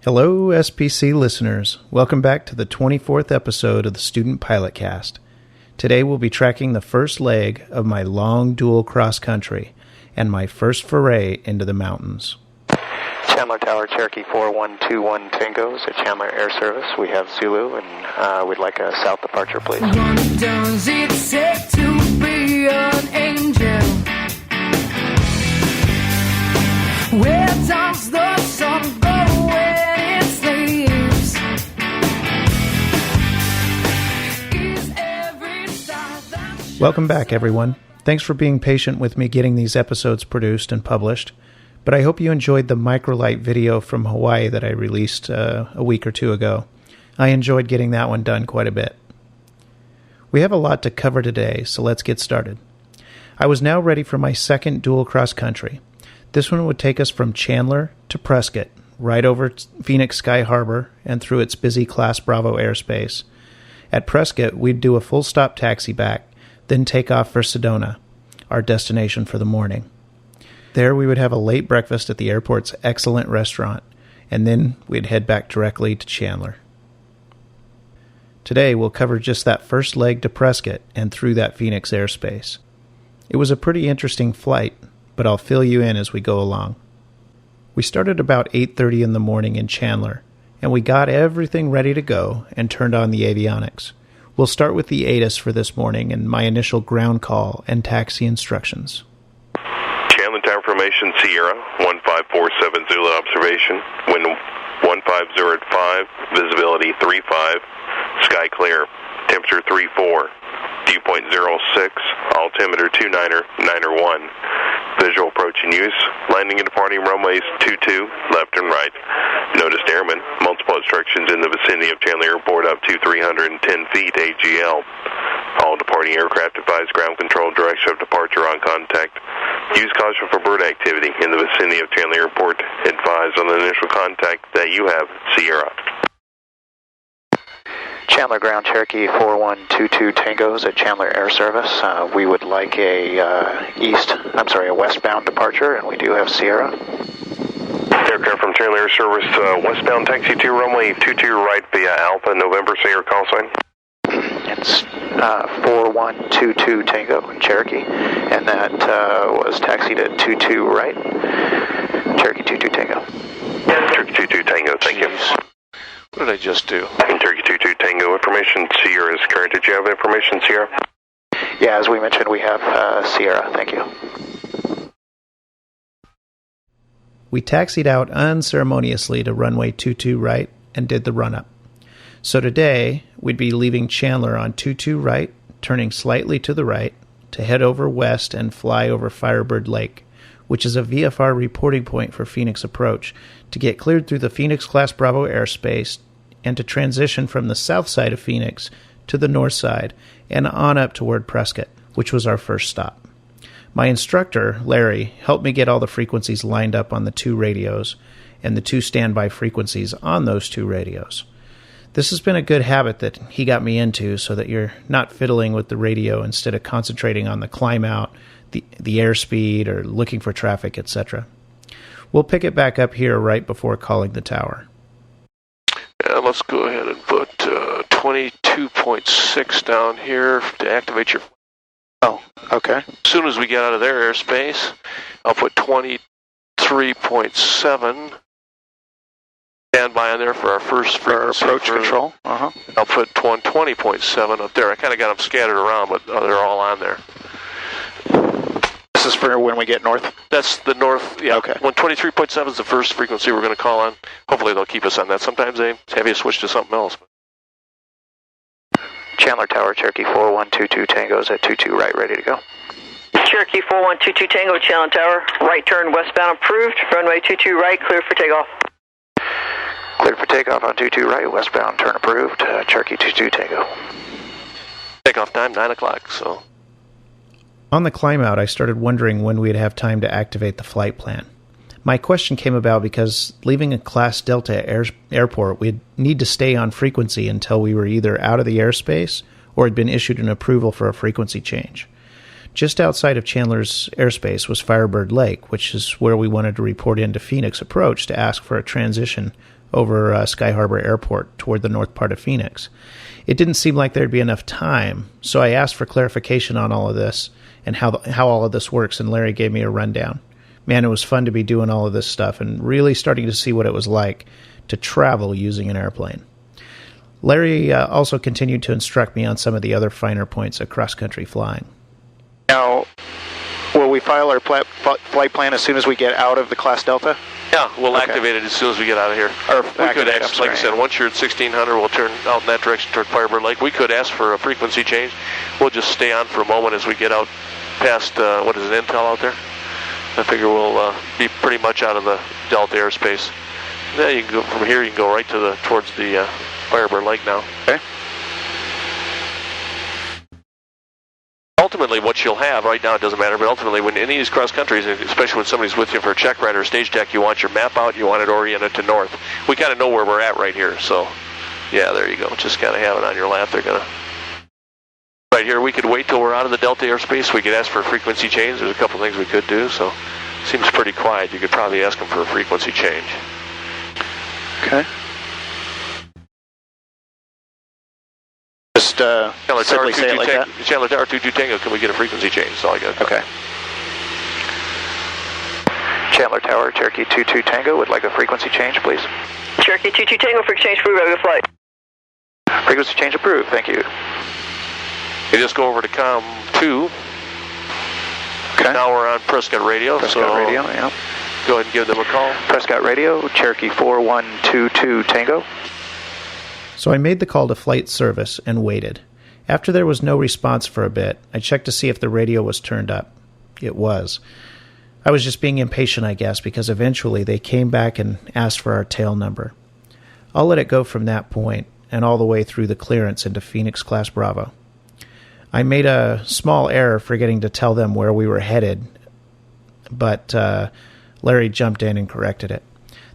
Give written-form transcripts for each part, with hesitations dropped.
Hello, SPC listeners. Welcome back to the 24th episode of the Student Pilot Cast. Today we'll be tracking the first leg of my long dual cross-country and my first foray into the mountains. Chandler Tower, Cherokee 4121 Tango is at Chandler Air Service. We have Zulu, and we'd like a south departure, please. What does it say to be an angel? Where does the sun go when it sleeps? Is every star that Welcome back, everyone. Thanks for being patient with me getting these episodes produced and published, but I hope you enjoyed the microlight video from Hawaii that I released a week or two ago. I enjoyed getting that one done quite a bit. We have a lot to cover today, so let's get started. I was now ready for my second dual cross-country. This one would take us from Chandler to Prescott, right over Phoenix Sky Harbor and through its busy Class Bravo airspace. At Prescott, we'd do a full-stop taxi back, then take off for Sedona, our destination for the morning. There we would have a late breakfast at the airport's excellent restaurant, and then we'd head back directly to Chandler. Today we'll cover just that first leg to Prescott and through that Phoenix airspace. It was a pretty interesting flight, but I'll fill you in as we go along. We started about 8:30 in the morning in Chandler, and we got everything ready to go and turned on the avionics. We'll start with the ATIS for this morning and my initial ground call and taxi instructions. Chandler Tower Formation Sierra, 1547 Zulu observation, wind 150 at 5, visibility 35, sky clear, temperature 34, dew point 06, altimeter 29er 1, visual approach in use, landing and departing runways 22, left and right. Noticed airmen, multiple obstructions in the vicinity of Chandler Airport up to 310 feet AGL. All departing aircraft advise ground control direction of departure on contact. Use caution for bird activity in the vicinity of Chandler Airport. Advise on the initial contact that you have Sierra. Chandler Ground, Cherokee 4122 Tango's at Chandler Air Service. We would like a westbound departure, and we do have Sierra. Aircraft from Chandler Air Service, westbound taxi to runway 22 right via Alpha, November, say your call sign. It's 4122 Tango in Cherokee, and that was taxied at 22 right. Cherokee 22 Tango. Cherokee 22 Tango, thank you. What did I just do? Cherokee 22 Tango, information Sierra is current. Did you have information, Sierra? Yeah, as we mentioned, we have Sierra. Thank you. We taxied out unceremoniously to runway 22 right and did the run-up. So today, we'd be leaving Chandler on 22 right, turning slightly to the right, to head over west and fly over Firebird Lake, which is a VFR reporting point for Phoenix approach, to get cleared through the Phoenix Class Bravo airspace and to transition from the south side of Phoenix to the north side and on up toward Prescott, which was our first stop. My instructor, Larry, helped me get all the frequencies lined up on the two radios and the two standby frequencies on those two radios. This has been a good habit that he got me into so that you're not fiddling with the radio instead of concentrating on the climb out, the airspeed, or looking for traffic, etc. We'll pick it back up here right before calling the tower. Yeah, let's go ahead and put 22.6 down here to activate your... Oh, okay. As soon as we get out of their airspace, I'll put 23.7. Stand by on there for our first frequency. Approach control. Uh-huh. I'll put 120.7 up there. I kind of got them scattered around, but they're all on there. This is for when we get north? That's the north, yeah. Okay. 123.7 is the first frequency we're going to call on. Hopefully they'll keep us on that. Sometimes they have you switch to something else. Chandler Tower, Cherokee 4122 Tango's at 22 right, ready to go. Cherokee 4122 Tango, Chandler Tower, right turn westbound approved, runway 22 right, clear for takeoff. Cleared for takeoff on 22 right, westbound turn approved, Cherokee 22 Tango. Takeoff time, 9 o'clock, so... On the climb out, I started wondering when we'd have time to activate the flight plan. My question came about because leaving a Class Delta airport, we'd need to stay on frequency until we were either out of the airspace or had been issued an approval for a frequency change. Just outside of Chandler's airspace was Firebird Lake, which is where we wanted to report into Phoenix Approach to ask for a transition over Sky Harbor Airport toward the north part of Phoenix. It didn't seem like there'd be enough time, so I asked for clarification on all of this and how all of this works, and Larry gave me a rundown. Man, it was fun to be doing all of this stuff and really starting to see what it was like to travel using an airplane. Larry also continued to instruct me on some of the other finer points of cross-country flying. Now, will we file our flight plan as soon as we get out of the Class Delta? Yeah, we'll activate it as soon as we get out of here. Or we could ask, like I said, once you're at 1600, we'll turn out in that direction toward Firebird Lake. We could ask for a frequency change. We'll just stay on for a moment as we get out past, what is it, Intel out there? I figure we'll be pretty much out of the Delta airspace. Then you can go from here. You can go right to towards the Firebird Lake now. Okay. Ultimately, what you'll have right now, it doesn't matter, but ultimately, when any of these cross countries, especially when somebody's with you for a check ride or a stage deck, you want your map out. You want it oriented to north. We kind of know where we're at right here, so yeah, there you go. Just kind of have it on your lap. They're gonna. Right here, we could wait till we're out of the Delta airspace. We could ask for a frequency change. There's a couple things we could do, so seems pretty quiet. You could probably ask them for a frequency change. Okay. Just simply say it like that. Chandler Tower 22 Tango, can we get a frequency change? That's all I got. Okay. Chandler Tower, Cherokee 22 Tango would like a frequency change, please. Cherokee 22 Tango, frequency change approved, regular flight. Frequency change approved, thank you. You just go over to COM 2. Okay. Now we're on Prescott Radio. Prescott Radio, yeah. Go ahead and give them a call. Prescott Radio, Cherokee 4122 Tango. So I made the call to flight service and waited. After there was no response for a bit, I checked to see if the radio was turned up. It was. I was just being impatient, I guess, because eventually they came back and asked for our tail number. I'll let it go from that point and all the way through the clearance into Phoenix Class Bravo. I made a small error forgetting to tell them where we were headed, but Larry jumped in and corrected it.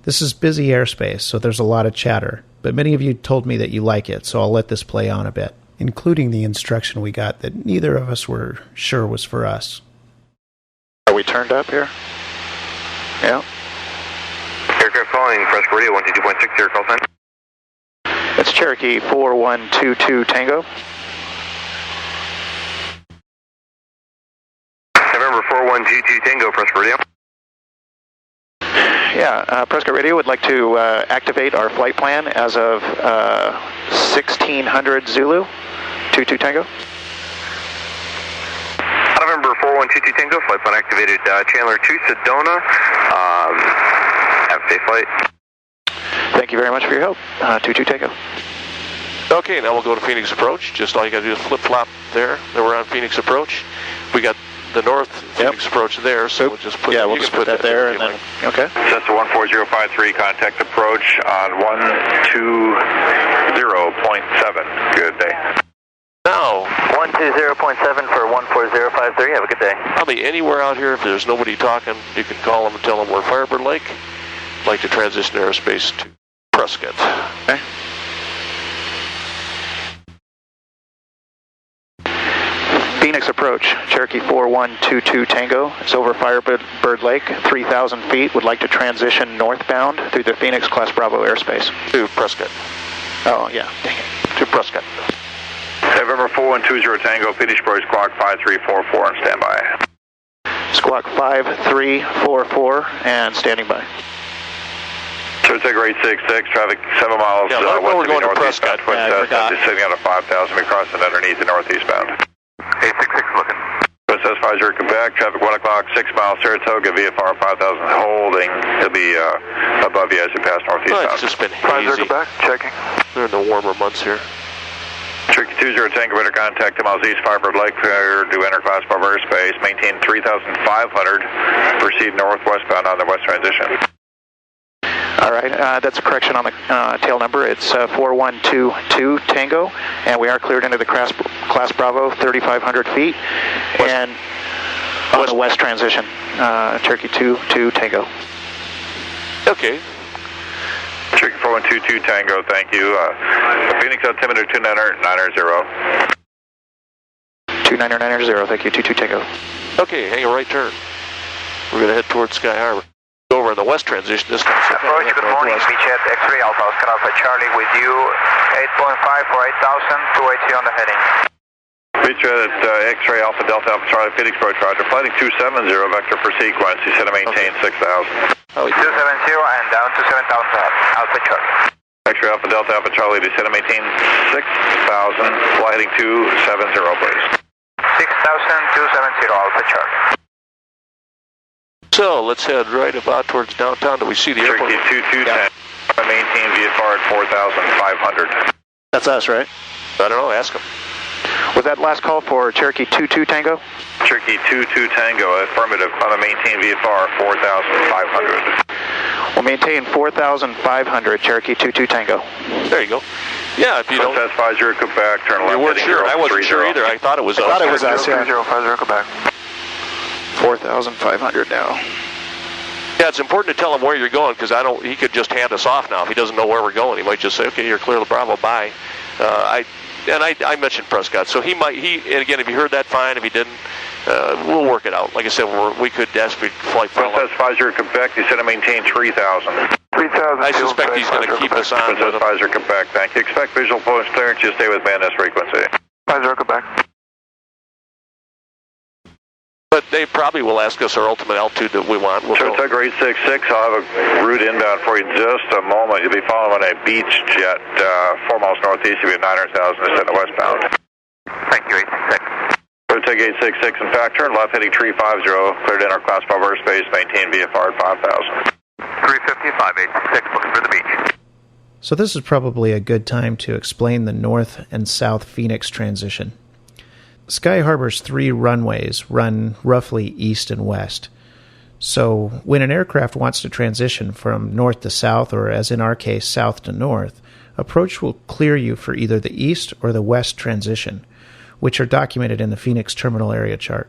This is busy airspace, so there's a lot of chatter, but many of you told me that you like it, so I'll let this play on a bit, including the instruction we got that neither of us were sure was for us. Are we turned up here? Yeah. Aircraft calling, press radio 122.6, your call sign. It's Cherokee 4122 Tango. November 4122 Tango, press radio. Yeah, Prescott Radio would like to activate our flight plan as of 1600 Zulu, 22 Tango. November 4122 Tango, flight plan activated, Chandler to Sedona. Have a safe flight. Thank you very much for your help, 22 Tango. Okay, now we'll go to Phoenix Approach. Just all you got to do is flip-flop there. Then we're on Phoenix Approach. We got the north Phoenix Approach there, so we'll just put we'll just put that there and then okay. Cessna 14053, contact approach on 120.7. Good day. Now 120.7 for 14053. Have a good day. probably anywhere out here, if there's nobody talking, you can call them and tell them we're Firebird Lake. I'd like to transition airspace to Prescott. Okay. Phoenix Approach, Cherokee 4122 Tango. It's over Firebird Lake, 3,000 feet. Would like to transition northbound through the Phoenix Class Bravo airspace. To Prescott. Oh, yeah. Dang it. To Prescott. November 4120 Tango, Phoenix Approach, squawk 5344 and standby. Squawk 5344 and standing by. So take rate 66, traffic 7 miles Yeah, west we're of going the to northeast Prescott. bound. Yeah, I forgot. Just sitting out of 5,000, we crossing underneath the northeastbound. 866 looking. SS 50 Quebec, traffic 1 o'clock, 6 miles Saratoga, VFR 5,000 holding. He'll be above you as you pass northeastbound. It's just been hazy. Quebec, checking. They're in the warmer months here. Cherokee 20 Tango, better contact 2 miles east, Firebird Lake, clear to enter Class Bravo airspace, maintain 3,500, proceed northwestbound on the west transition. All right, that's a correction on the tail number. It's 4122 Tango, and we are cleared into the Class Bravo, 3,500 feet, and on the west transition, Cherokee 22 Tango. Okay. Cherokee 4122 Tango, thank you. Phoenix altimeter 2990. 299er0, thank you, 22 Tango. Okay, hang a right turn. We're going to head towards Sky Harbor. Over in the west transition this time. So approach, good morning, Beachhead X-ray Alpha, Oscar Alpha Charlie with you, 8.5 for 8,000, 280 on the heading. Beachhead at X-ray Alpha Delta Alpha Charlie, Phoenix Approach, Roger, flighting 270, vector for sequence, you said to maintain 6,000. 270 and down to 7,000 Alpha Charlie. X-ray Alpha Delta Alpha Charlie, descend and maintain 6,000, fly heading 270, please. 6,270 Alpha Charlie. So let's head right about towards downtown. Do we see the airport? Cherokee 2210, maintain VFR at 4,500. That's us, right? I don't know, ask him. Was that last call for Cherokee 22 Tango? Cherokee 22 Tango, affirmative, on a maintain VFR 4,500. We'll maintain 4,500, Cherokee 22 Tango. There you go. Yeah, if you don't... That's 50 Quebec, turn left. You weren't sure. I wasn't sure either. I thought it was us. I thought it was us, yeah. 50 Quebec. 4,500 now. Yeah, it's important to tell him where you're going, because he could just hand us off now if he doesn't know where we're going. He might just say, okay, you're clear to Bravo, bye. I mentioned Prescott, so and again, if you heard that, fine. If he didn't, we'll work it out. Like I said, we could desperately flight for Princess 50 Quebec, you said to maintain 3,000. 3,000. I suspect he's going to keep us on. Princess 50 Quebec, thank you. Expect visual post clearance, you stay with me on this frequency. 50 Quebec. But they probably will ask us our ultimate altitude that we want. So Tug 866, I'll have a route inbound for you in just a moment. You'll be following a beach jet 4 miles northeast. You'll be at 900,000 descent westbound. Thank you, 866. So Tug 866, in fact, turn left heading 350, cleared in our class 5 airspace, maintain VFR at 5,000. 355, 866, looking for the beach. So this is probably a good time to explain the north and south Phoenix transition. Sky Harbor's 3 runways run roughly east and west. So when an aircraft wants to transition from north to south, or as in our case, south to north, approach will clear you for either the east or the west transition, which are documented in the Phoenix terminal area chart.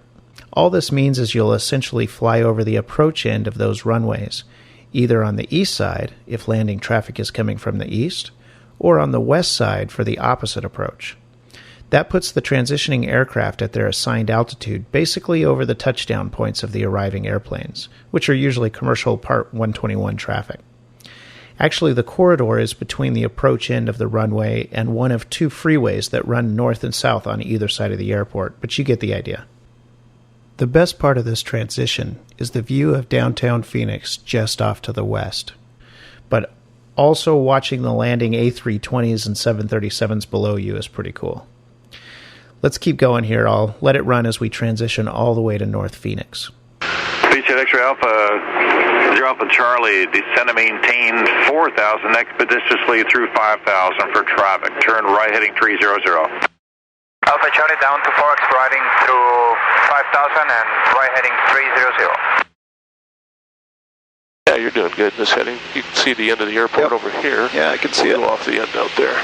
All this means is you'll essentially fly over the approach end of those runways, either on the east side, if landing traffic is coming from the east, or on the west side for the opposite approach. That puts the transitioning aircraft at their assigned altitude basically over the touchdown points of the arriving airplanes, which are usually commercial Part 121 traffic. Actually, the corridor is between the approach end of the runway and one of 2 freeways that run north and south on either side of the airport, but you get the idea. The best part of this transition is the view of downtown Phoenix just off to the west, but also watching the landing A320s and 737s below you is pretty cool. Let's keep going here. I'll let it run as we transition all the way to North Phoenix. Beachhead X-ray Alpha, 0 Alpha Charlie, descend and maintain 4,000, expeditiously through 5,000 for traffic. Turn right heading 300. Alpha Charlie down to Forex, riding through 5,000 and right heading 300. Yeah, you're doing good in this heading. You can see the end of the airport over here. Yeah, I can see it. Go off the end out there.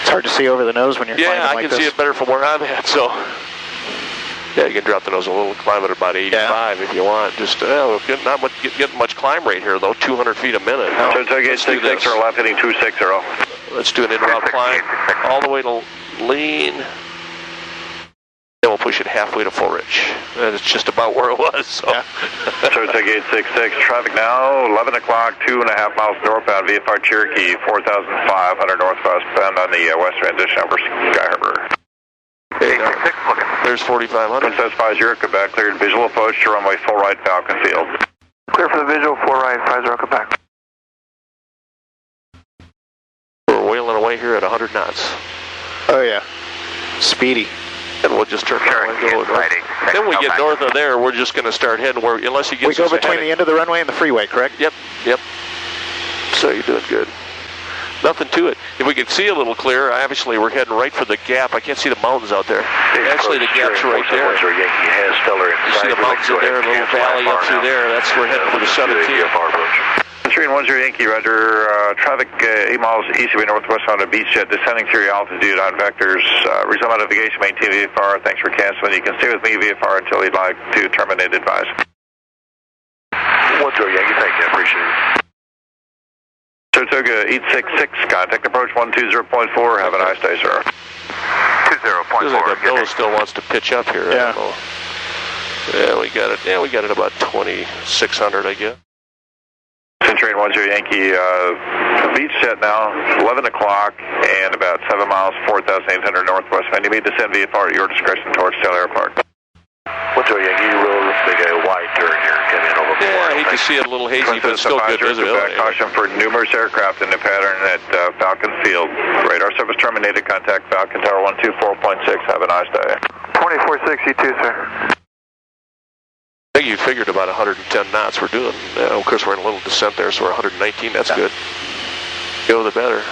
It's hard to see over the nose when you're climbing like this. Yeah, I can see it better from where I'm at, so... Yeah, you can drop the nose a little, climb at about 85 if you want. Just, not getting much climb rate here, though, 200 feet a minute. So Tug 866 or left heading 260. Let's do an in-route climb all the way to Lean. Then we'll push it halfway to Full Ridge. And it's just about where it was. So, so Tug 866, traffic now, 11 o'clock, 2.5 miles northbound, VFR Cherokee, 4,500 northwest, bound on the west transition over Sky Harbor. Okay, there's 4,500. Princess 50 Quebec, cleared visual approach to runway full right Falcon Field. Clear for the visual, 4 right, 50 Quebec. We're wailing away here at 100 knots. Oh yeah, speedy. And we'll just turn around and go north. Then we get north of there, we're just going to start heading where, unless you get... We go between the end of the runway and the freeway, correct? Yep. So you're doing good. Nothing to it. If we could see a little clearer, obviously we're heading right for the gap. I can't see the mountains out there. Actually, the gap's right there. You see the mountains in there, a little valley up through there. That's where we're heading for the 17th. 310 Yankee, roger. Traffic 8 miles east of northwest on a beach jet, descending through your altitude on vectors. Resume navigation, maintain VFR. Thanks for canceling. You can stay with me VFR until you'd like to terminate advise. 10 Yankee, thank you. I appreciate it. So Saratoga 866, contact approach 120.4. Have a nice day, sir. 20.4. Feels like that nose still wants to pitch up here. Yeah. Yeah, we got it. Yeah, we got it about 2,600, I guess. Train 10 Yankee, beach set now, 11 o'clock, and about 7 miles, 4,800 northwest. And you may descend VFR at your discretion towards Tail Airport. 10 Yankee, you will make a wide turn here, come in over. Yeah, I hate to see it a little hazy, but still good visibility. Caution for numerous aircraft in the pattern at Falcon Field. Radar service terminated. Contact Falcon Tower 124.6. Have a nice day. 2462, sir. I think you figured about 110 knots we're doing. Of course, we're in a little descent there, so we're 119. That's good. Go the better.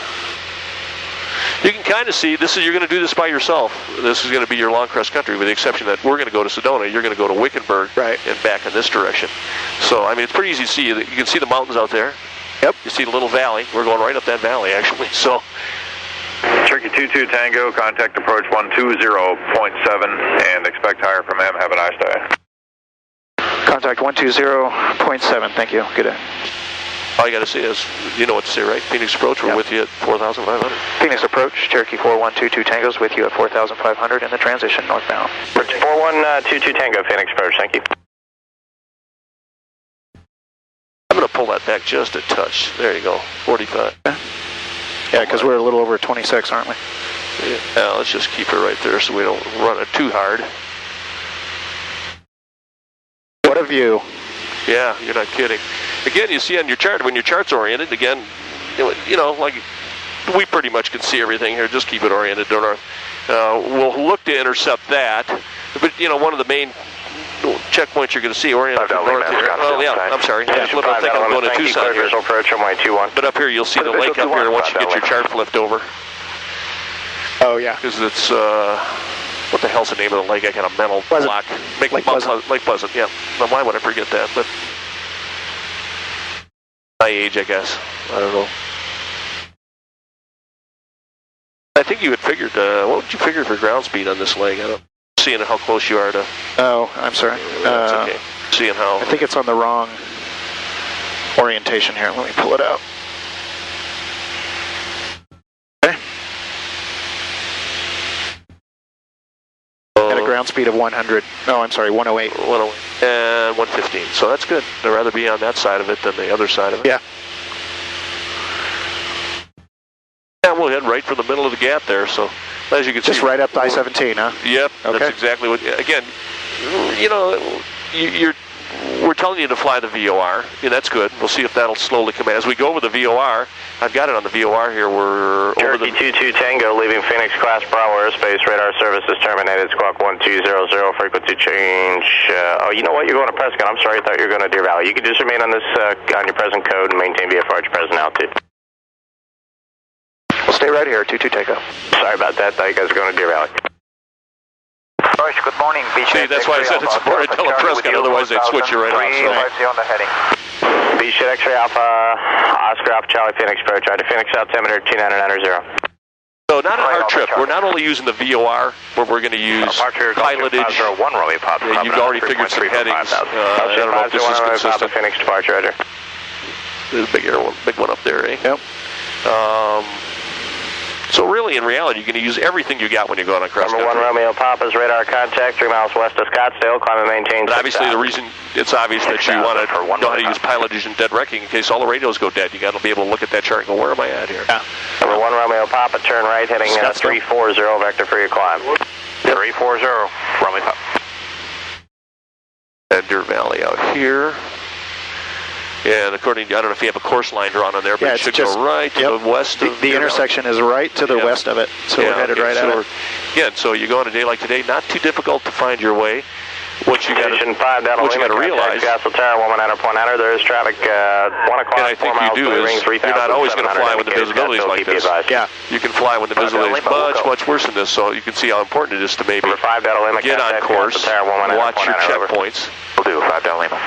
You can kind of see, you're going to do this by yourself. This is going to be your long cross country, with the exception that we're going to go to Sedona. You're going to go to Wickenburg and back in this direction. So, I mean, it's pretty easy to see. You can see the mountains out there. Yep. You see the little valley. We're going right up that valley, actually. So, Turkey 22 Tango, contact approach 120.7 and expect higher from M. Have a nice day. Contact 120.7. Thank you. Good day. all you got to say is, you know what to say, right? Phoenix approach, we're with you at 4,500. Phoenix approach, Cherokee 4122 Tango's with you at 4,500 in the transition northbound. 4122 Tango, Phoenix approach, thank you. I'm going to pull that back just a touch. There you go, 45. Yeah, because we're a little over 26, aren't we? Yeah, let's just keep it right there so we don't run it too hard. What a view. Yeah, you're not kidding. Again, you see on your chart, when your chart's oriented, again, you know, like we pretty much can see everything here. Just keep it oriented to north. We'll look to intercept that. But, you know, one of the main checkpoints you're going to see oriented to north here. Oh, yeah, I'm sorry. I flip up thinking I'm going to Tucson here. But up here, you'll see the lake up here once you get your chart flipped over. Oh, yeah. Because it's, what the hell's the name of the lake? I got a mental block. Lake Pleasant. Lake Pleasant, yeah. Now, why would I forget that? But my age, I guess. I don't know. I think you had figured, what would you figure for ground speed on this lake? I don't seeing how close you are to... Oh, I'm sorry. That's okay. Seeing how... I think it's on the wrong orientation here. Let me pull it out. Okay. At a ground speed of 100. No, I'm sorry, 108. 108. And 115. So that's good. I'd rather be on that side of it than the other side of it. Yeah. Yeah, we'll head right for the middle of the gap there. So as you can see... Just right up to I-17, huh? Yep. Okay. That's exactly what... Again, you know, we're telling you to fly the VOR. Yeah, that's good. We'll see if that'll slowly come in. As we go over the VOR, I've got it on the VOR here. We're Cherokee 22 Tango, leaving Phoenix Class Bravo airspace. Radar services terminated. Squawk 1200. Frequency change. Oh, you know what? You're going to Prescott. I'm sorry. I thought you were going to Deer Valley. You can just remain on this on your present code and maintain VFR at your present altitude. We'll stay right here, 22 Tango. Sorry about that. Thought you guys were going to Deer Valley. Good morning. See, that's why I said it's important to tell Prescott, otherwise they'd switch you right off. So. On the heading. Beach X-ray Alpha, Oscar Alpha Charlie Phoenix approach. Right to Phoenix altimeter 2990. So not a hard trip. We're not only using the VOR, where we're going to use pilotage. Yeah, you've already figured some headings. I don't know if this is consistent. Phoenix departure, Roger. There's a big one up there, eh? Yep. So really, in reality, you're going to use everything you got when you're going across country. Number 1 Romeo Papa's radar contact 3 miles west of Scottsdale. Climb and maintain. But obviously, the reason it's obvious that you want to know how to use pilotage and dead wrecking in case all the radios go dead. You got to be able to look at that chart and go, where am I at here? Yeah. Number 1 Romeo Papa, turn right, heading 340, vector for your climb. 340, Romeo Papa. And Deer Valley out here. Yeah, and according to, I don't know if you have a course line drawn on there, but it should go right to the west of the intersection is right to the west of it, so we're headed right at it. Again, so you go on a day like today, not too difficult to find your way. What you got to realize, Castle Tower, 1 minute point enter. There is traffic 1 o'clock. And I think you do is you're not always going to fly when the visibility is like this. Yeah, you can fly when the visibility is much worse than this. So you can see how important it is to maybe get on course, watch your checkpoints. We'll do 5 Delta Lima.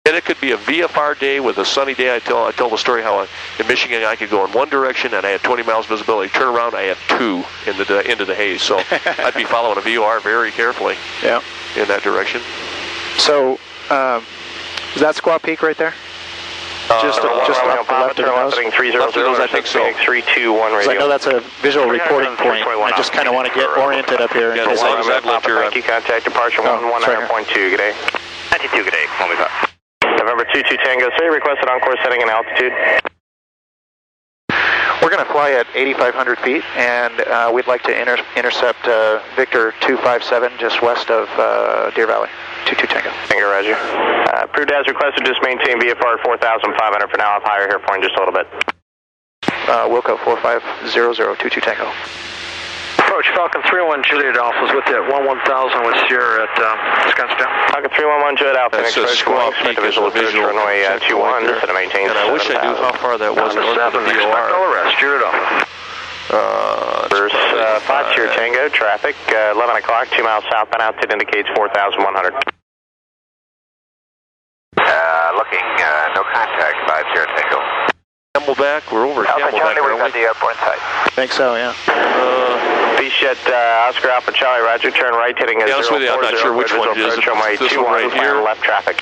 And it could be a VFR day with a sunny day. I tell the story how in Michigan I could go in one direction and I had 20 miles visibility. Turn around, I had 2 into the haze. So I'd be following a VOR very carefully. Yeah. In that direction. So is that Squaw Peak right there? Just off the left of the nose? Left of those, I think so. 321 radio. I know that's a visual reporting point. I just kind of want to get oriented up here. Yeah, as long as I've left your... Thank you, contact departure 119.2, good day. 92, good day, only that. November 22 Tango 3, requested on-course setting and altitude. We're going to fly at 8,500 feet, and we'd like to intercept Victor 257 just west of Deer Valley. 22 Tango. Tango, roger. Approved as requested, just maintain VFR 4,500 for now. Up higher here for in just a little bit. Wilco 4500, 22 Tango. Approach Falcon 311 Juliet Alpha is with you at 11000 with Sierra at Scottsdale. Falcon 311 Juliet Alpha. That's a Squaw Peak is a visual runway 21, so to maintain. And I wish I knew how far that was north of the VOR. No arrest, Juliet Alpha. First 5 Sierra Tango, traffic 11 o'clock, 2 miles southbound, altitude indicates 4,100. Looking, no contact, 5 Sierra Tango. Camelback, we're over Camelback, we've got the airport in sight. I think so, yeah. Beachhead Oscar Alpha Charlie, roger, turn right, hitting a 040. I'm not sure which one it is. This one right here. Left traffic.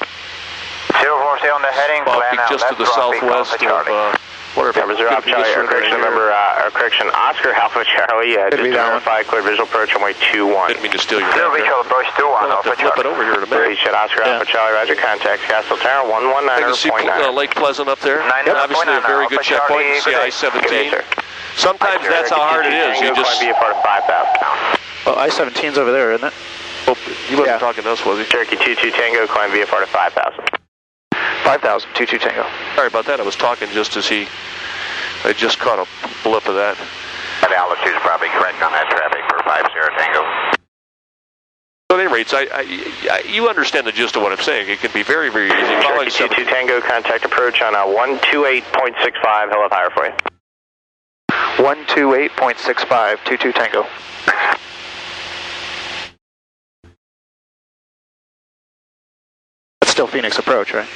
04, stay on the heading, plan out just to the southwest of... Whatever, Alpha Charlie, correction, Oscar Alpha Charlie, just verify, clear visual approach, runway 21. Didn't mean to steal your Zero visual approach 21, Alpha Charlie. Flip it over here in a minute. Beachhead Oscar Alpha Charlie, roger, contact Castle Tower, 119.9. You see Lake Pleasant up there? Obviously a very good checkpoint, I-17. Sometimes that's how hard it is. You just... be a part of 5,000. Well, I-17's over there, isn't it? Oh, he wasn't talking to us, was he? Cherokee 22 Tango, climb via part of 5,000. 5,000, 22 Tango. Sorry about that. I was talking just as I just caught a blip of that. That altitude's probably correct on that traffic for 5 Sierra Tango. So at any rates, you understand the gist of what I'm saying. It can be very, very easy. Cherokee 22 Tango, contact approach on 128.65, hell up higher for you. 128.65, 22 Tango. That's still Phoenix approach, right?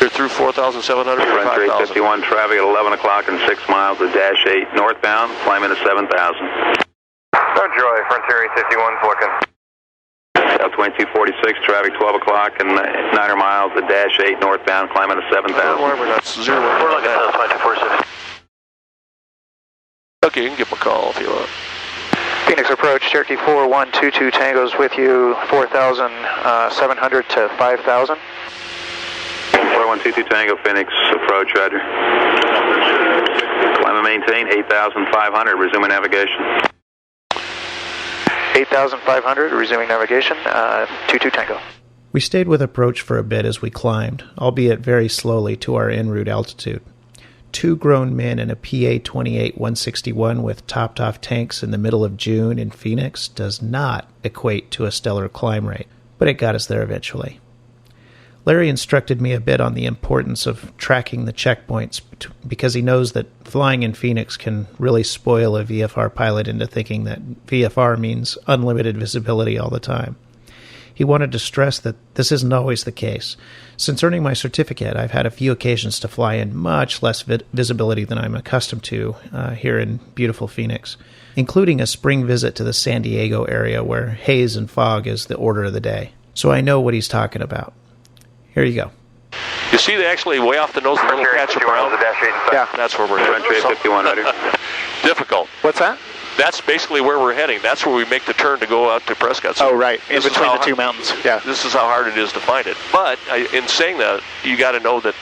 You're through 4,700 or 5,000? 351 traffic at 11 o'clock and 6 miles at dash 8 northbound, climbing to 7,000. No Joy, Frontier 851's looking. South 2246 traffic 12 o'clock and 9 miles at dash 8 northbound, climbing to 7,000. We're looking at 2246. Okay, you can give him a call if you want. Phoenix approach, Cherokee 4122 Tango's with you, 4,700 to 5,000. 4122 Tango, Phoenix approach, roger. Climb and maintain 8,500, resuming navigation. 8,500, resuming navigation, 22 Tango. We stayed with approach for a bit as we climbed, albeit very slowly, to our en route altitude. 2 grown men in a PA-28-161 with topped-off tanks in the middle of June in Phoenix does not equate to a stellar climb rate, but it got us there eventually. Larry instructed me a bit on the importance of tracking the checkpoints because he knows that flying in Phoenix can really spoil a VFR pilot into thinking that VFR means unlimited visibility all the time. He wanted to stress that this isn't always the case. Since earning my certificate, I've had a few occasions to fly in much less visibility than I'm accustomed to here in beautiful Phoenix, including a spring visit to the San Diego area where haze and fog is the order of the day. So I know what he's talking about. Here you go. You see they actually way off the nose, a little patch of brown? Yeah, that's where we're heading. Difficult. What's that? That's basically where we're heading. That's where we make the turn to go out to Prescott. So right, in between the two mountains. Yeah. This is how hard it is to find it. But in saying that, you got to know that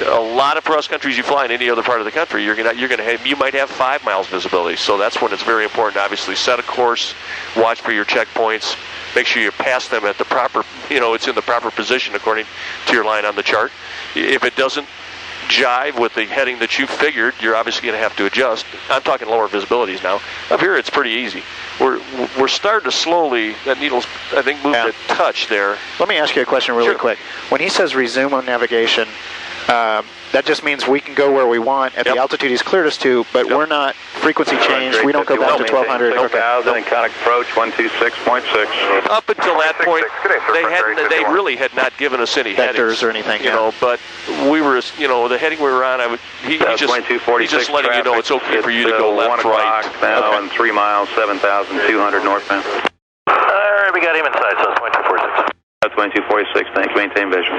a lot of cross countries you fly in any other part of the country, you might have 5 miles visibility. So that's when it's very important to obviously set a course, watch for your checkpoints, make sure you pass them at the proper, it's in the proper position according to your line on the chart. If it doesn't jive with the heading that you figured, you're obviously going to have to adjust. I'm talking lower visibilities now. Up here, it's pretty easy. We're starting to slowly, that needle's, I think, moved a touch there. Let me ask you a question really quick. When he says resume on navigation, that just means we can go where we want at the altitude he's cleared us to, but we're not frequency changed. We don't go back to 1,200. 6,000 and conic approach 126.6. Up until that point, they really had not given us any vectors headings, or anything. But we were, the heading we were on, he's just letting you know it's okay for you to go left, right. Now and 3 miles, 7,200 northbound. All right, we got him inside, so it's 2246. That's 2246. Thanks. Maintain visual.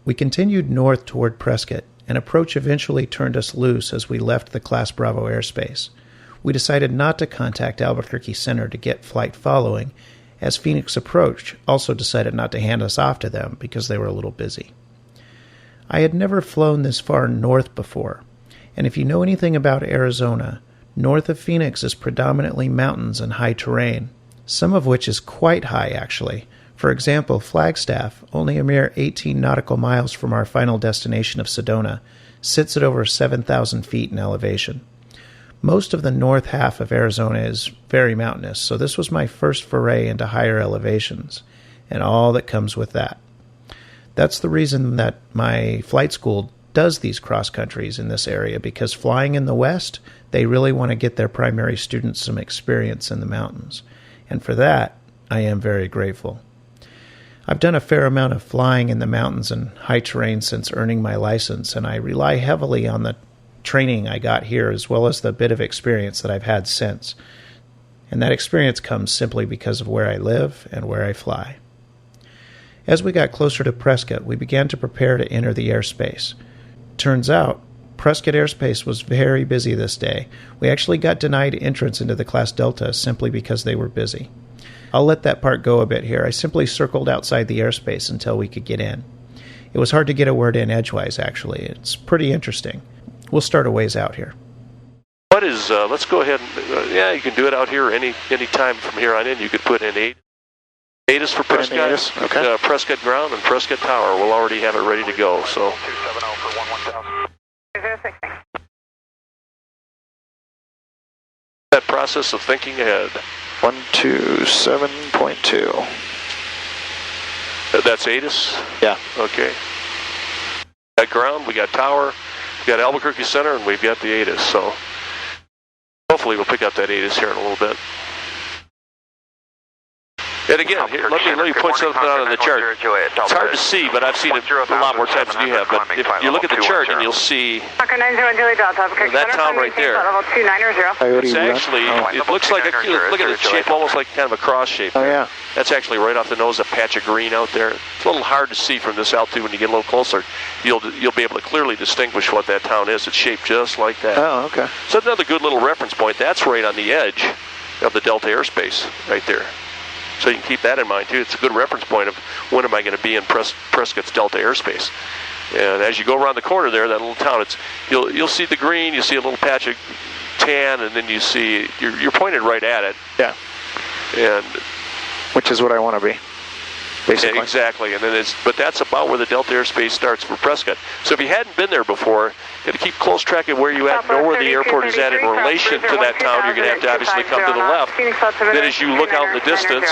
We continued north toward Prescott, and approach eventually turned us loose as we left the Class Bravo airspace. We decided not to contact Albuquerque Center to get flight following, as Phoenix Approach also decided not to hand us off to them because they were a little busy. I had never flown this far north before, and if you know anything about Arizona, north of Phoenix is predominantly mountains and high terrain, some of which is quite high actually. For example, Flagstaff, only a mere 18 nautical miles from our final destination of Sedona, sits at over 7,000 feet in elevation. Most of the north half of Arizona is very mountainous, so this was my first foray into higher elevations, and all that comes with that. That's the reason that my flight school does these cross countries in this area, because flying in the west, they really want to get their primary students some experience in the mountains. And for that, I am very grateful. I've done a fair amount of flying in the mountains and high terrain since earning my license, and I rely heavily on the training I got here as well as the bit of experience that I've had since. And that experience comes simply because of where I live and where I fly. As we got closer to Prescott, we began to prepare to enter the airspace. Turns out, Prescott airspace was very busy this day. We actually got denied entrance into the Class Delta simply because they were busy. I'll let that part go a bit here. I simply circled outside the airspace until we could get in. It was hard to get a word in edgewise, actually. It's pretty interesting. We'll start a ways out here. What is, let's go ahead and, you can do it out here any time from here on in. You could put in 8. 8 is for Prescott, okay. Prescott Ground and Prescott Tower. We'll already have it ready to go, so. That process of thinking ahead. 127.2. That's ATIS? Yeah. Okay. At ground, we got tower, we got Albuquerque Center, and we've got the ATIS, so hopefully we'll pick up that ATIS here in a little bit. And again, here, let me point something out on the chart. It's hard to see, but I've seen it a lot more times than you have. But if you look at the chart, and you'll see that town right there. It's actually, it looks like, look at the shape, almost like kind of a cross shape. Oh, yeah. That's actually right off the nose, a patch of green out there. It's a little hard to see from this altitude. When you get a little closer, you'll be able to clearly distinguish what that town is. It's shaped just like that. Oh, okay. So another good little reference point. That's right on the edge of the Delta airspace, right there. So you can keep that in mind too. It's a good reference point of when am I going to be in Prescott's Delta airspace. And as you go around the corner there, that little town, you'll see the green, you see a little patch of tan, and then you see you're pointed right at it. Yeah. And which is what I want to be, basically. Yeah, exactly. And then but that's about where the Delta airspace starts for Prescott. So if you hadn't been there before, you got to keep close track of where you're at, know where the airport is at in relation to that town. You're going to have to obviously come to the left. Then as you look out in the distance,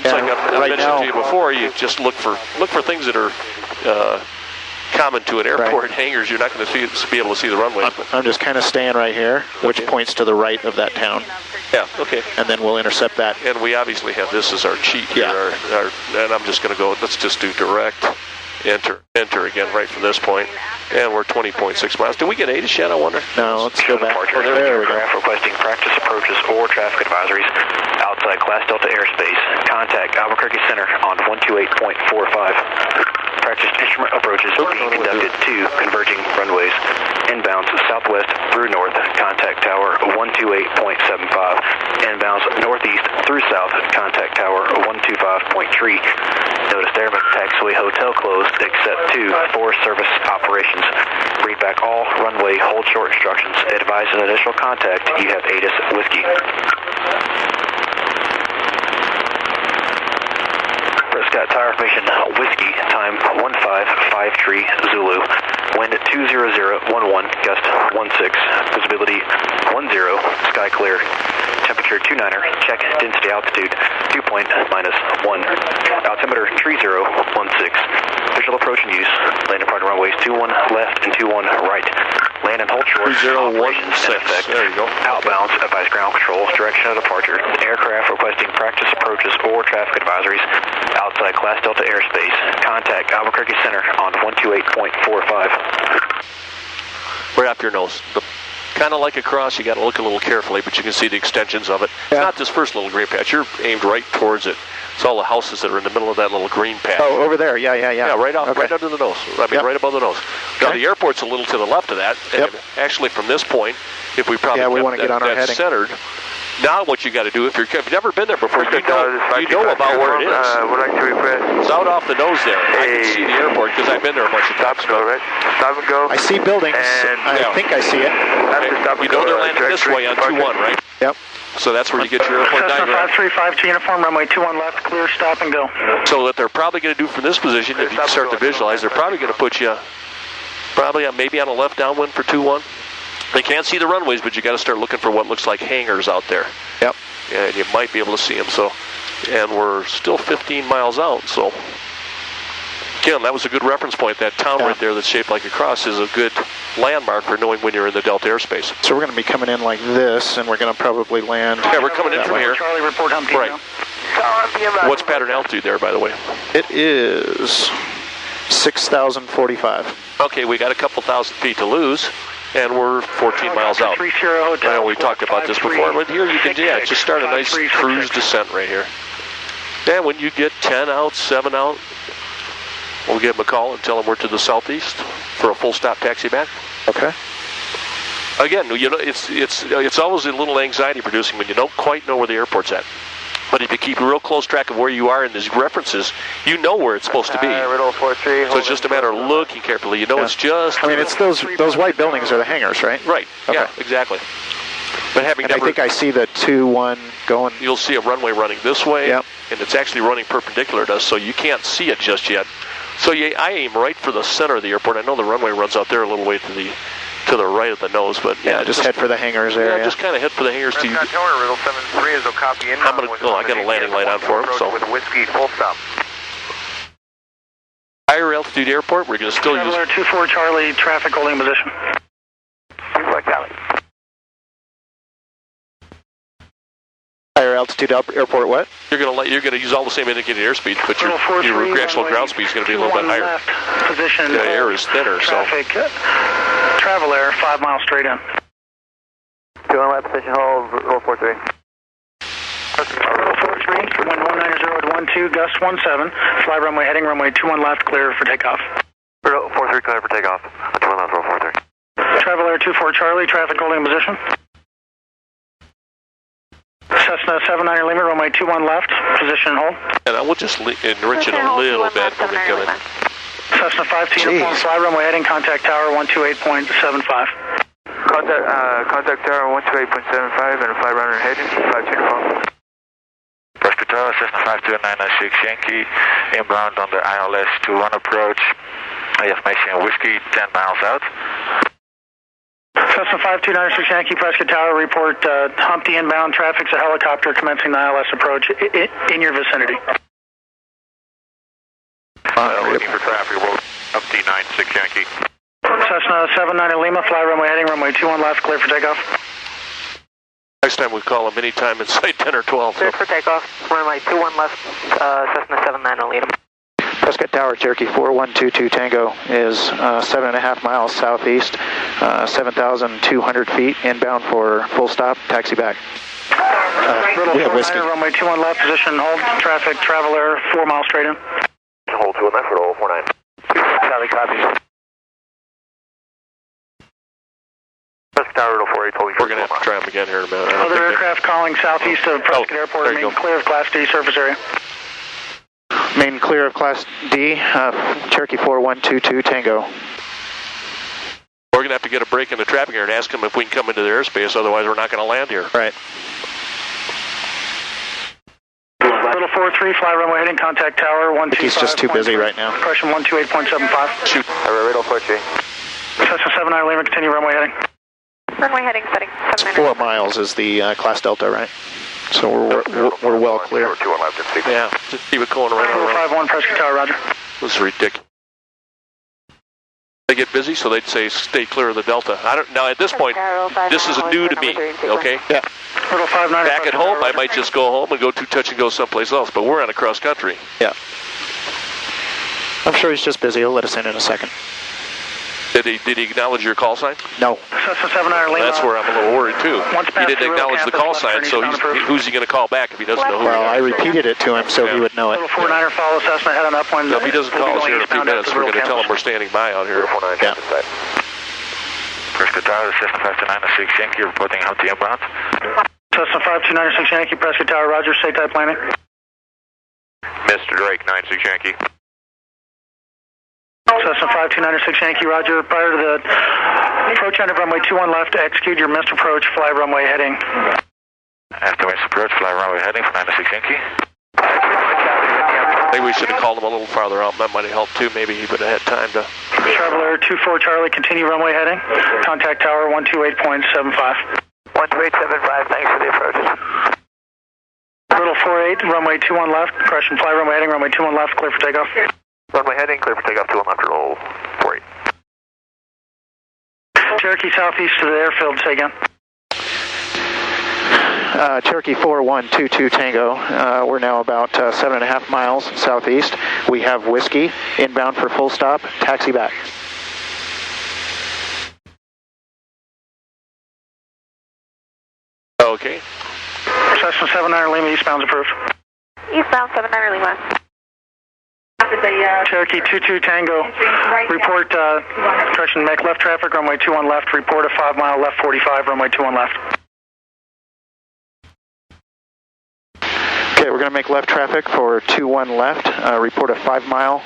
it's like I mentioned to you before, you just look for things that are common to an airport hangars. You're not going to be able to see the runways. I'm just kind of staying right here, which points to the right of that town. Yeah, okay. And then we'll intercept that. And we obviously have this as our cheat here. And I'm just going to go, let's just do direct. Enter again right from this point, and we're 20.6 miles. Did we get ATIS yet, I wonder? No, let's go back. Oh, there we go. Requesting practice approaches or traffic advisories outside Class Delta airspace. Contact Albuquerque Center on 128.45. Practice instrument approaches being conducted to converging runways. Inbounds southwest through north. Contact tower 128.75. Inbounds northeast through south. Contact tower 125.3. Notice Airman taxiway hotel closed except for service operations. Read back all runway hold short instructions. Advise an initial contact. You have ATIS Whiskey. Prescott Tower Mission Whiskey, time 1553 Zulu. Wind 20011, gust 16, visibility 10, sky clear. Temperature 29er, check density altitude, dew point -1. Altimeter 3016. Visual approach and use. Land and departure runways 21 left and 21 right. Land and hold short. 3016. There you go. Outbounds, advise ground control, direction of departure. Aircraft requesting practice approaches or traffic advisories outside Class Delta airspace. Contact Albuquerque Center on 128.45. Right up your nose. Kind of like a cross, you got to look a little carefully, but you can see the extensions of it. Yeah. It's not this first little green patch. You're aimed right towards it. It's all the houses that are in the middle of that little green patch. Oh, over there. Yeah. Yeah, right under the nose. I mean, right above the nose. Now, the airport's a little to the left of that. And actually, from this point, if we probably we want to get on our heading. Centered. Now, what you got to do, if you've never been there before, you know about where it is. Would like to request. It's out off the nose there. I can see the airport because I've been there a bunch of times. Stop and go. I see buildings. I think I see it. Okay. You know they're landing this way on 21, right? Yep. So that's where you get your airport diagram. 535 to uniform, runway 21 left, clear, stop and go. So what they're probably going to do from this position, if you start to visualize, they're probably going to put you maybe on a left downwind for 21. They can't see the runways, but you got to start looking for what looks like hangars out there. Yep. And you might be able to see them. So, and we're still 15 miles out. So, again, that was a good reference point. That town right there that's shaped like a cross is a good landmark for knowing when you're in the Delta airspace. So we're going to be coming in like this, and we're going to probably land. Yeah, we're coming in from here. Charlie, report Humpty. Right. What's pattern altitude there, by the way? It is 6,045. Okay, we got a couple thousand feet to lose. And we're 14 miles out. I know we talked about this before, but here you can just start a nice cruise descent right here. And when you get 10 out, 7 out, we'll give them a call and tell them we're to the southeast for a full stop taxi back. Okay. Again, you know, it's always a little anxiety producing when you don't quite know where the airport's at. But if you keep a real close track of where you are in these references, you know where it's supposed to be. So it's just a matter of looking carefully. You know, it's just. I mean, it's those white buildings are the hangars, right? Right. Okay. Yeah, exactly. But having I think I see the 2-1 going. You'll see a runway running this way, and it's actually running perpendicular to us, so you can't see it just yet. So I aim right for the center of the airport. I know the runway runs out there a little way to the right of the nose, but just head for the hangars area. Yeah, just kind of head for the hangars. Tower, Riddle 73 is a copy in. I got a landing light on for him. So with whiskey, full stop. Higher altitude airport, we're going to still use. 24 Charlie, traffic holding position. 24 Charlie. Higher altitude airport, what? You're going to use all the same indicated airspeed, but your actual ground speed is going to be a little bit higher. Left position. The air is thinner, traffic, travel air, 5 miles straight in. 2 on left position, hold, roll 43. Roll 43, wind 190 at 12, gust 17, fly runway heading, runway 21 left, clear for takeoff. Roll 43, clear for takeoff. 21 left, roll 43. Travel air 24 Charlie, traffic holding position. Cessna 79 Lima, runway 21 left, position and hold. And I will just enrich it a little bit when we come in. Cessna 5 uniform, fly runway heading, contact tower 128.75. Contact tower 128.75 and fly runway heading, 5 uniform. Prescott Tower, Cessna 52996 Yankee, inbound on the ILS 21 approach. I have Machine Whiskey, 10 miles out. Cessna 5296 Yankee, Prescott Tower, report Humpty inbound, traffic's a helicopter commencing the ILS approach in your vicinity. Looking for traffic, roll Humpty 96 Yankee. Cessna 79 Lima, fly runway heading, runway 21 left, clear for takeoff. Next time we call them anytime inside 10 or 12. Clear for takeoff, runway 21 left, Cessna 79 Lima. Prescott Tower, Cherokee 4122 Tango is 7.5 miles southeast, 7,200 feet, inbound for full stop, taxi back. We have whiskey. Runway 21 left, position hold, traffic, travel air, 4 miles straight in. Hold 2 left for roll 49. Charlie, copy. Prescott Tower, roll 48, holding. We're going to have to try them again here in a minute. Other aircraft calling southeast of Prescott Airport, remain clear of Class D surface area. Main clear of Class D, Cherokee 4122 Tango. We're going to have to get a break in the traffic here and ask them if we can come into their airspace, otherwise we're not going to land here. Right. Little 43, fly runway heading, contact tower 125. He's just too busy right now. Pressure 128.75. Shoot. Riddle 43. Cessna 79 Lima, continue runway heading. Runway heading, setting 4 miles is the Class Delta, right? So we're well clear. Yeah, just keep it going right around. 51 Prescott Tower, roger. This is ridiculous. They get busy, so they'd say stay clear of the Delta. I don't. Now at this point, this is new to me. Okay. Yeah. Back at home, I might just go home and go to touch and go someplace else. But we're on a cross country. Yeah. I'm sure he's just busy. He'll let us in a second. Did he acknowledge your call sign? No. Cessna 79 Lima. That's where I'm a little worried too. He didn't acknowledge the call sign, so who's he going to call back if he doesn't know who? Well, I repeated it to him so he would know it. Little 49er follow Cessna head on upwind. So if he doesn't call us here in a few minutes, we're going to tell him we're standing by out here. Yeah. Prescott Tower, Cessna 5296 Yankee reporting out to inbound. Cessna 5296 Yankee, Prescott Tower, Roger, stay type landing. Mr. Drake, 96 Yankee. Cessna 5296 Yankee, Roger. Prior to the approach end of runway 21 left, execute your missed approach, fly runway heading. After missed approach, fly runway heading for 96 Yankee. Maybe we should have called him a little farther out. That might have helped too. Maybe he would have had time to. Traveler 24 Charlie, continue runway heading. Contact tower 128.75. 128.75, thanks for the approach. Little 48, runway 21 left, correction, fly runway heading, runway 21 left, clear for takeoff. Runway heading, clear for takeoff, 21 left, roll 48. Cherokee southeast to the airfield, say again. Cherokee 4122 Tango. We're now about 7.5 miles southeast. We have whiskey inbound for full stop. Taxi back. Okay. Cessna 79 Lima, eastbound's approved. Eastbound 79 Lima. Cherokee 22 Tango, report, correction, make left traffic, runway 21 left, report a 5 mile left 45, runway 21 left. Okay, we're going to make left traffic for 21 left, report a 5 mile.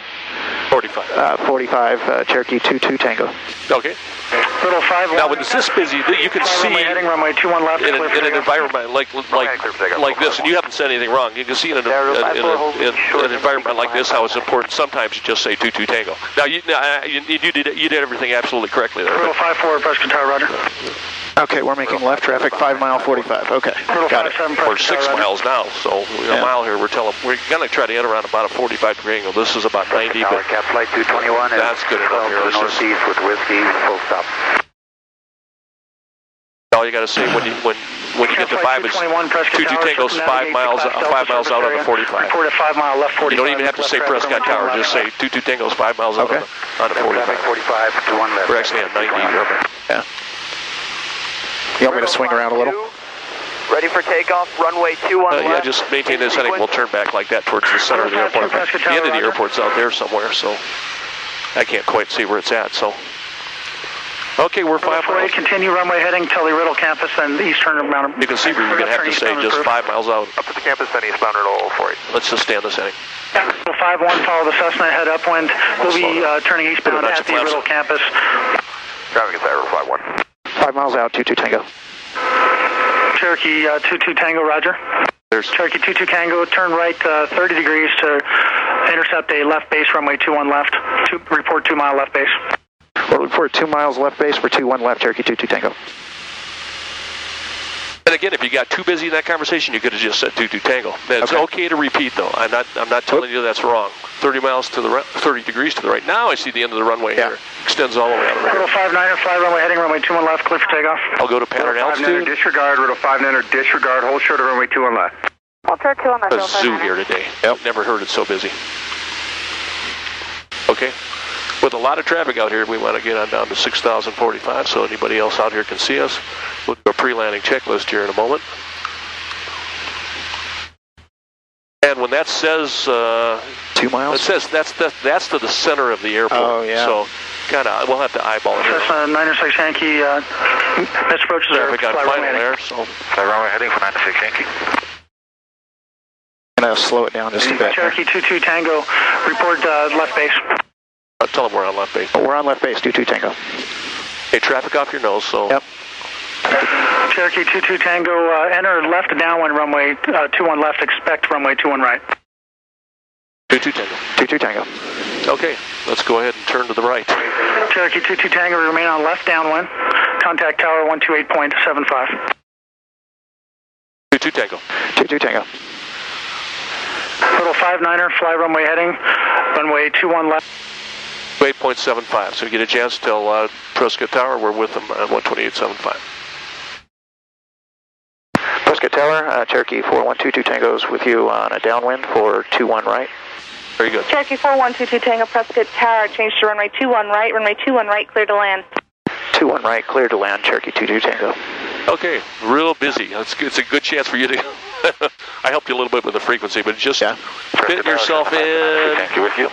45. 45, Cherokee 22 Tango. Okay. Little 5 Now, when it's this busy, you can see heading, runway 21 left, in an environment like this, and you haven't said anything wrong. You can see in an environment like this how it's important. Sometimes you just say 22 Tango. Now, you did everything absolutely correctly there. Little 5-4, Prescott Tower, Roger. Okay, we're making left traffic, 5 mile 45. Okay, got it. We're 6 miles now, so a mile here. We're going to try to hit around about a 45 degree angle. This is about 90, but Cap flight 221. That's good enough here. Northeast with whiskey, full stop. All you got to say when you get to 5 is 22 Tango's 5 miles out on the 45. Report a 5 mile left 45. You don't even have to say Prescott Tower. Just say 22 Tango's 5 miles out on the 45. 45 to 1 left. We're actually at 90. Yeah. You want me to swing around a little? Ready for takeoff, runway 21 left. Yeah, just maintain this heading. We'll turn back like that towards the center of the airport. The end of the airport's out there somewhere, so I can't quite see where it's at. So, okay, we're 5 miles. Continue runway heading Tully Riddle campus and eastern amount. You can see where you're going to have to say just 5 miles out. Up to the campus, then eastbound roll 48. Let's just stay on this heading. 5-1, follow the Cessna, head upwind. We'll be turning eastbound at the Riddle campus. Traffic is there, 5-1. 5 miles out, 22 Tango. Cherokee 22 Tango, Roger. There's Cherokee 22 Tango, turn right 30 degrees to intercept a left base, runway 21 left. Report 2 mile left base. We'll report 2 miles left base for 21 left, Cherokee 22 Tango. And again, if you got too busy in that conversation, you could have just said 22 Tango. It's okay to repeat, though. I'm not telling you that's wrong. 30 miles to the right, 30 degrees to the right. Now I see the end of the runway here. Extends all the way out of the Riddle 59er, fly runway heading, runway 21 left, clear for takeoff. I'll go to pattern altitude. Disregard, Riddle 59er, disregard, hold short of runway 21 left. Hold short 2 on left. A zoo here today. Never heard it so busy. Okay. With a lot of traffic out here, we want to get on down to 6,045 so anybody else out here can see us. We'll do a pre-landing checklist here in a moment. And when that says 2 miles, it says that's to the center of the airport. Oh yeah. So kind of we'll have to eyeball it. Cessna 906 Yankee. This approach is traffic on final there. So fly runway heading for 96 Yankee. Gonna slow it down just a bit. Cherokee 22 Tango. Report left base. Tell them we're on left base. We're on left base, 22 Tango. Hey, traffic off your nose. So. Yep. Cherokee 22 Tango, enter left downwind runway 21 left, expect runway 21 right. 22 Tango. 22 Tango. Okay, let's go ahead and turn to the right. Cherokee 22 Tango, remain on left downwind. Contact tower 128.75. 22 Tango. 22 Tango. Little 59er, fly runway heading, runway 21 left. 8.75, so you get a chance to tell Prescott Tower we're with them at 128.75. Prescott Tower, Cherokee 4122 Tango's with you on a downwind for 21 right. Very good. Cherokee 4122 Tango Prescott Tower, change to runway 21 right, runway 21 right, clear to land. 21 right, clear to land, Cherokee 22 Tango. Okay, real busy. It's a good chance for you to... I helped you a little bit with the frequency, but just fit yourself in. Thank you with you.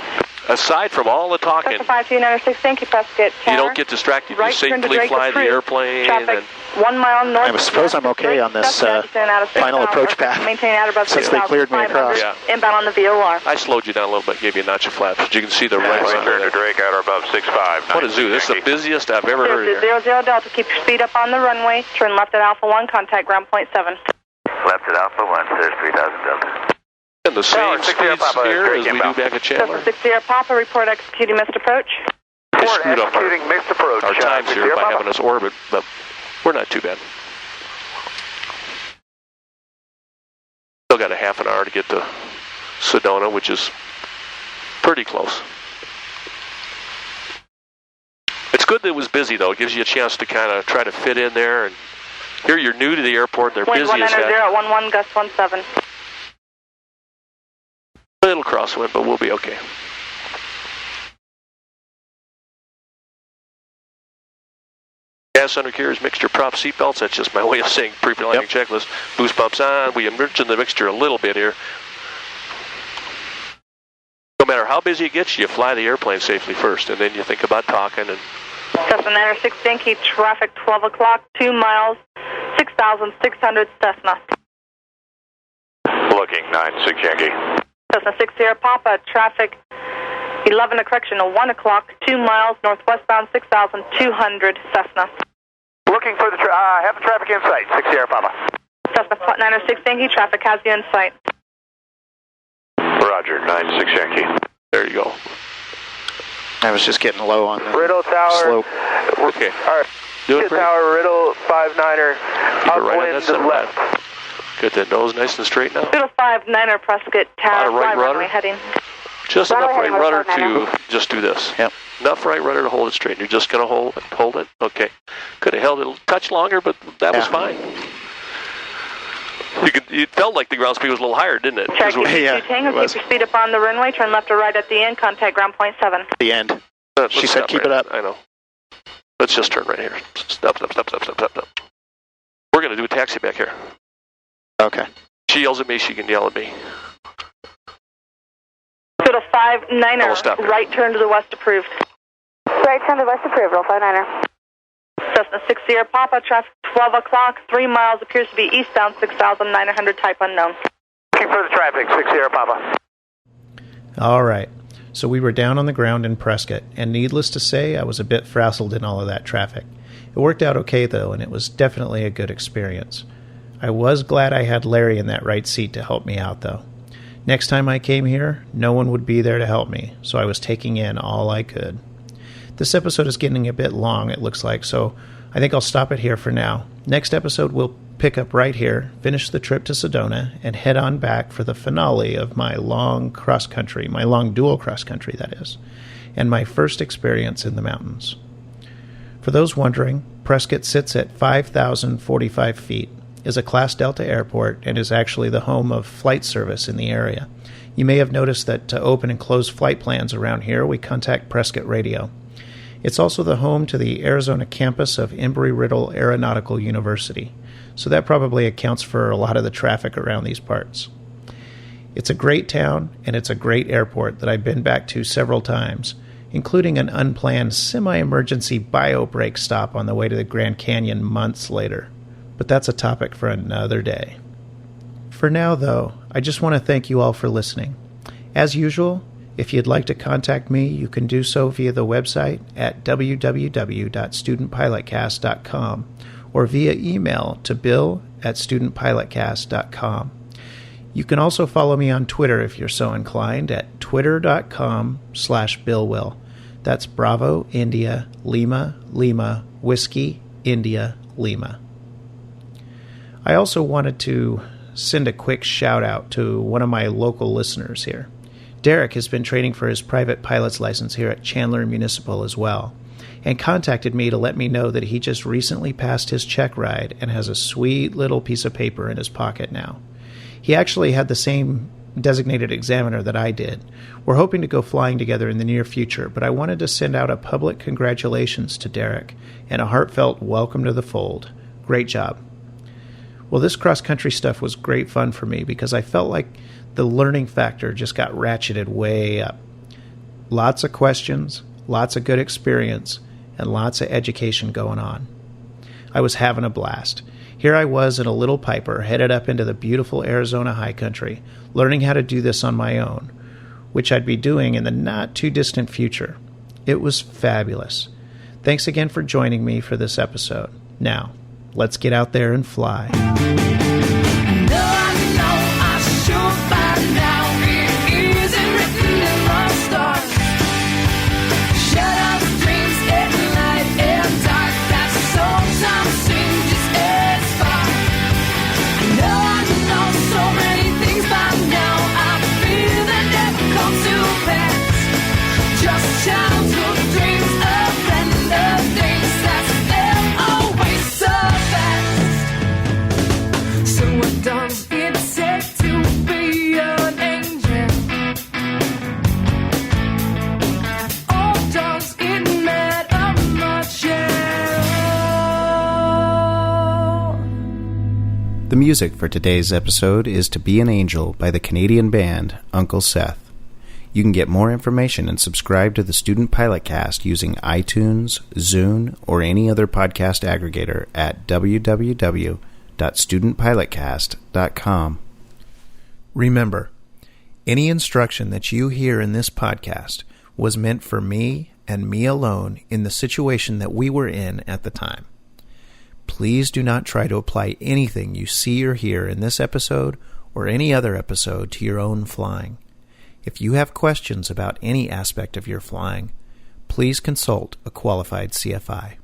Aside from all the talking, 5296, thank you, Prescott Tower. you don't get distracted. Right, You safely fly the airplane. Traffic, And 1 mile north. I suppose I'm okay on this final approach path Maintain out above since they cleared me across. Yeah. Inbound on the VOR. I slowed you down a little bit, gave you a notch of flaps. You can see the right Turn to Drake out or above 6-5. What a zoo. This is the busiest I've ever heard here. 00 Delta, keep your speed up on the runway. Turn left at Alpha 1, contact ground point 7. Left at Alpha 1, says 3000 Delta. And the same speeds here as we do back at Chandler. 60 Papa, report executing missed approach. They screwed up missed approach. our times here by having us orbit, but we're not too bad. Still got a half an hour to get to Sedona, which is pretty close. It's good that it was busy, though. It gives you a chance to kind of try to fit in there. And here you're new to the airport. They're busy as heck. 190 at 11, gust 17. A little crosswind, but we'll be okay. Gas under carriers, mixture prop seatbelts. That's just my way of saying pre-landing checklist. Boost pumps on. We emerge in the mixture a little bit here. No matter how busy it gets, you fly the airplane safely first, and then you think about talking. And Cessna 906 Yankee, traffic 12 o'clock, 2 miles, 6,600 Cessna. Looking, 96 Yankee. Cessna 60 Papa, traffic 1 o'clock, 2 miles, northwestbound 6,200 Cessna. Looking for the have the traffic in sight, 60 Papa. Cessna 906 Yankee, traffic has you in sight. Roger, 96 Yankee. there you go. I was just getting low on the Riddle Tower. slope. Okay. All right. Doing great. Tower, Riddle, 5-9er. Right Upwind left. Get that nose nice and straight now. Little 5-9er Prescott Tower, right rudder. runway heading. Just Runway enough right heading, rudder runway to just do this. Yep. Enough right rudder to hold it straight. You're just going to hold it. Okay. Could have held it a touch longer, but that was fine. It felt like the ground speed was a little higher, didn't it? Cherokee 22 Tango, keep your speed up on the runway, turn left or right at the end, contact ground point 7. The end. She said keep right it up. I know. Let's just turn right here. Stop. We're going to do a taxi back here. Okay. She yells at me, she can yell at me. Little 5-9er, right turn to the west approved. Right turn to the west approved, little 5-9er. Cessna 60 Papa, traffic 12 o'clock, 3 miles, appears to be eastbound 6,900, type unknown. Looking for the traffic, 60 Papa. All right. So we were down on the ground in Prescott, and needless to say, I was a bit frazzled in all of that traffic. It worked out okay, though, and it was definitely a good experience. I was glad I had Larry in that right seat to help me out, though. Next time I came here, no one would be there to help me, so I was taking in all I could. This episode is getting a bit long, it looks like, so I think I'll stop it here for now. Next episode, we'll pick up right here, finish the trip to Sedona, and head on back for the finale of my long cross-country, my long dual cross-country, that is, and my first experience in the mountains. For those wondering, Prescott sits at 5,045 feet, is a Class Delta airport, and is actually the home of flight service in the area. You may have noticed that to open and close flight plans around here, we contact Prescott Radio. It's also the home to the Arizona campus of Embry-Riddle Aeronautical University, so that probably accounts for a lot of the traffic around these parts. It's a great town, and it's a great airport that I've been back to several times, including an unplanned semi-emergency bio-break stop on the way to the Grand Canyon months later. But that's a topic for another day. For now, though, I just want to thank you all for listening. As usual, if you'd like to contact me, you can do so via the website at www.studentpilotcast.com or via email to bill@studentpilotcast.com. You can also follow me on Twitter if you're so inclined at twitter.com/BillWill. That's Bravo, India, Lima, Lima, Whiskey, India, Lima. I also wanted to send a quick shout out to one of my local listeners here. Derek has been training for his private pilot's license here at Chandler Municipal as well, and contacted me to let me know that he just recently passed his check ride and has a sweet little piece of paper in his pocket now. He actually had the same designated examiner that I did. We're hoping to go flying together in the near future, but I wanted to send out a public congratulations to Derek and a heartfelt welcome to the fold. Great job. Well, this cross-country stuff was great fun for me because I felt like the learning factor just got ratcheted way up. Lots of questions, lots of good experience, and lots of education going on. I was having a blast. Here I was in a little Piper headed up into the beautiful Arizona high country, learning how to do this on my own, which I'd be doing in the not-too-distant future. It was fabulous. Thanks again for joining me for this episode. Now, let's get out there and fly. The music for today's episode is To Be an Angel by the Canadian band Uncle Seth. You can get more information and subscribe to the Student Pilot Cast using iTunes, Zune, or any other podcast aggregator at www.studentpilotcast.com. Remember, any instruction that you hear in this podcast was meant for me and me alone in the situation that we were in at the time. Please do not try to apply anything you see or hear in this episode or any other episode to your own flying. If you have questions about any aspect of your flying, please consult a qualified CFI.